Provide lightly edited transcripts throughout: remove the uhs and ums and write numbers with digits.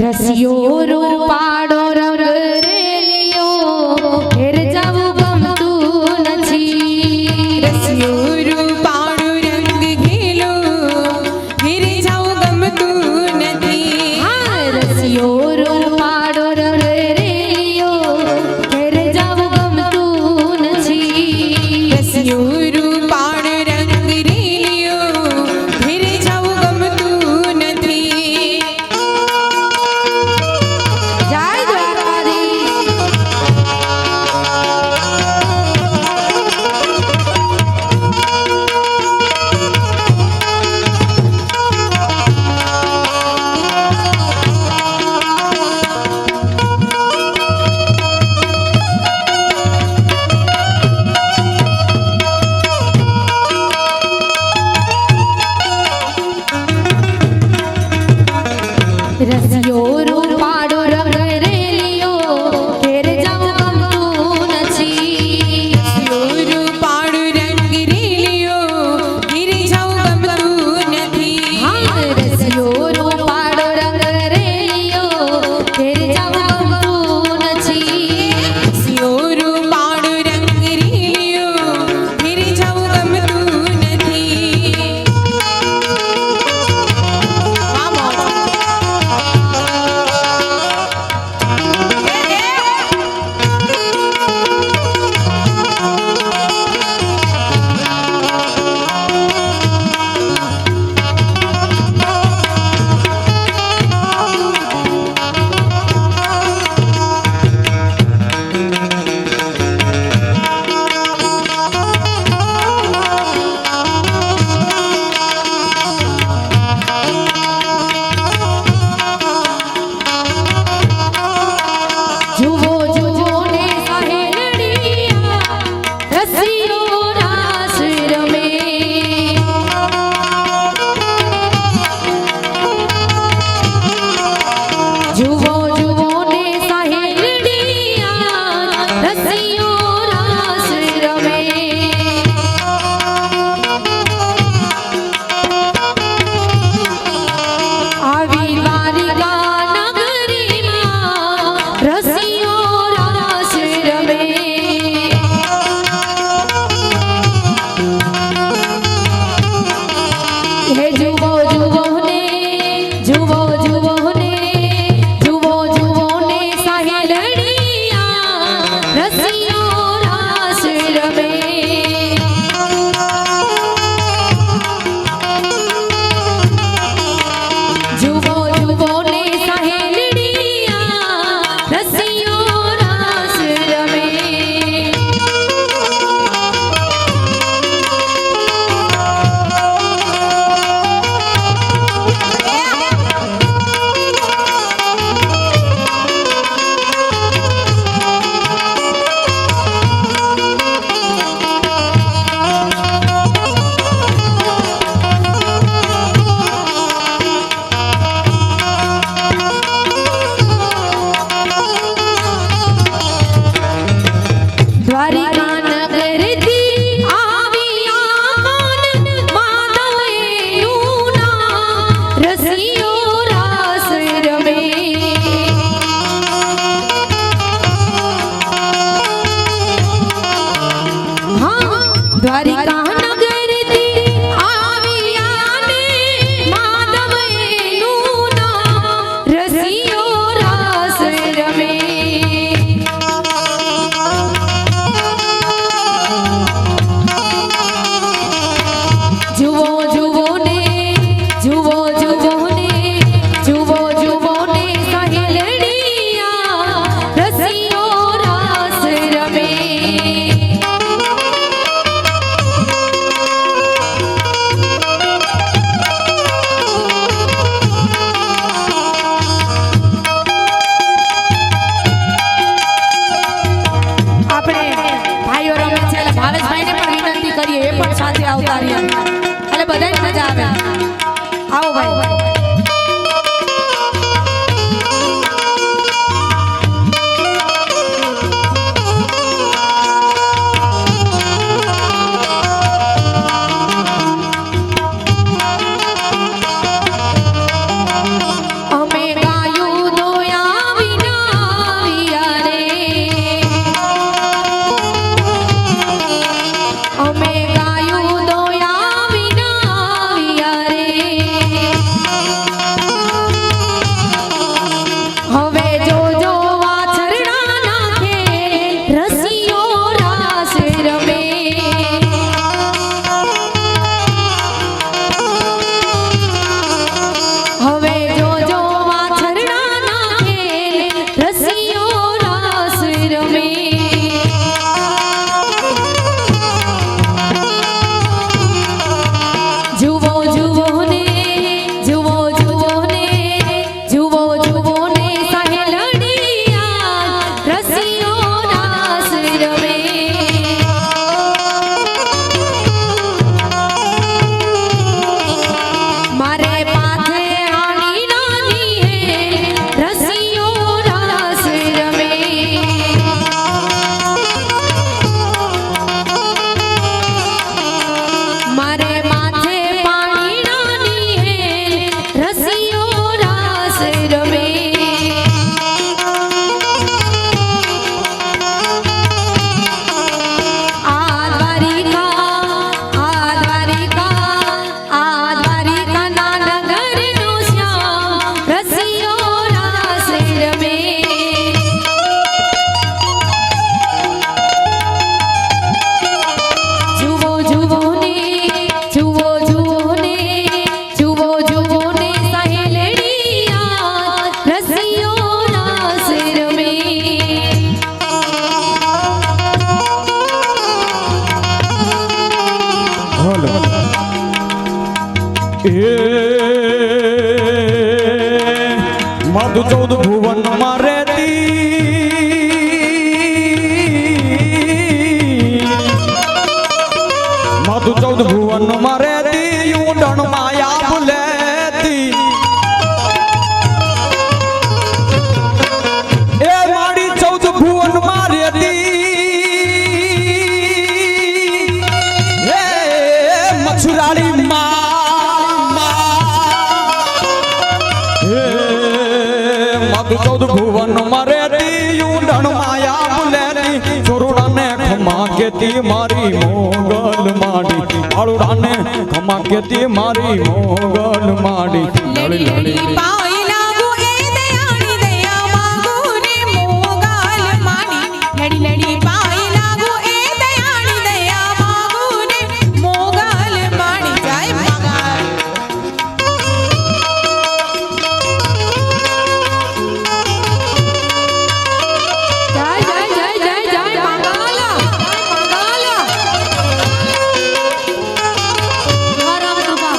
રસિયો રૂપાળો રંગ રેલિયો ઘેર જાવું ગમતું નથી. રસિયો રૂપાળો રંગ ઘેલો ઘેર જાવું ગમતું નથી. હા, રસિયો રૂપાળો રંગ રેલિયો ઘેર જાવું ગમતું નથી. રસિયો રૂપાળો રંગ રેલિયો ઘેર જાવું ગમતું નથી. જય દ્વારકાધીશ. રસિયો રૂપાળો રંગ રેલિયો ઘેર જાવું ગમતું નથી. રસિયો રૂપાળો રંગ રેલિયો ઘેર જાવું ગમતું નથી. હા, રસિયો રૂપાળો રંગ રેલિયો ઘેર જાવું ગમતું નથી. રસિયો રૂપાળો રંગ રેલિયો ઘેર જાવું ગમતું નથી. મધુ 14 ભુવન માં રહેતી મધુ 14 ભુવન માં રહેતી ઊંડણ માયા ભૂલેતી એ મારી 14 ભુવન માં રહેતી એ મછુરાળી મધુ 14 ભુવન માં રહેતી ઊંડણ માયા ભૂલેતી ચોરુડાને ખમા કેતી મારી મોગલ માડી આળુડાને ખમા કેતી મારી મોગલ માડી લડી લડી પાય લાગુ એ દયાની દયા માંગુ રે મોગલ માડી લડી લડી પાય લાગુ એ દયાની દયા માંગુ રે મોગલ માડી જય મંગલ જય જય જય જય જય મંગલા મંગલા રામ કૃપા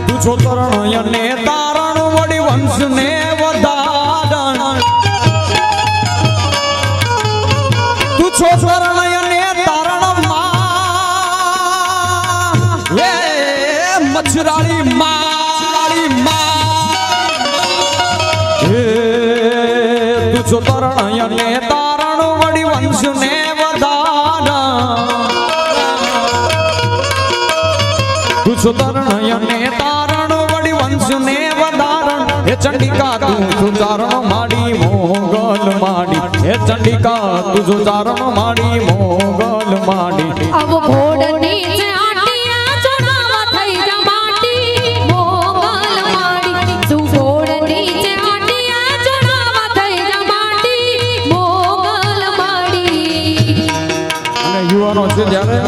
તુજો તરણ અને તારણ વડી વંશ ને વધારણ તુજો તરણ અને તારણ માં એ મછરાળી માં એ તુજો તરણ અને તારણ વડી વંશ ને વધારણ તુજો તરણ અને તારણ વડી વંશ ને વધારણ હે ચંડિકા તું ચારણ માડી મોગલ માડી હે ચંડિકા તું ચારણ માડી મોગલ માડી अब घोड़नी से आटिया चुनावा થઈ જા માટી મોગલ માડી તું ઘોડની से आटिया चुनावा થઈ જા માટી મોગલ માડી અને યુવાનો છે જ્યારે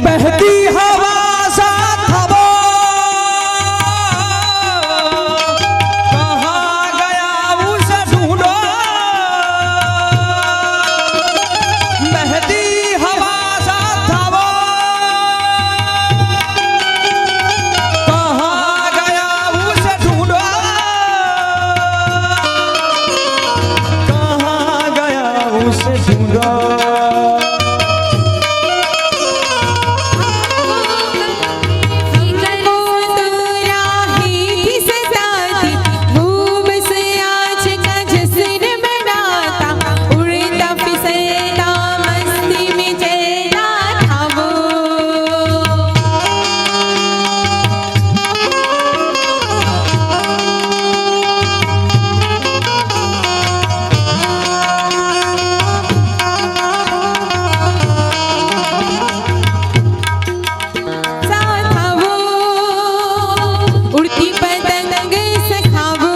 બહેતી હવા સાથ હવો કહા ગયા ઉસે ઢૂંઢો બહેતી હવા સાથ હવો કહા ગયા ઉસે ઢૂંઢો કહા ગયા ઉસે ઢૂંઢો उड़ती पतंग सखावो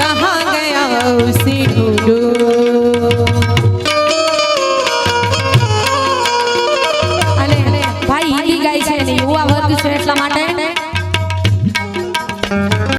कहाँ गया उसे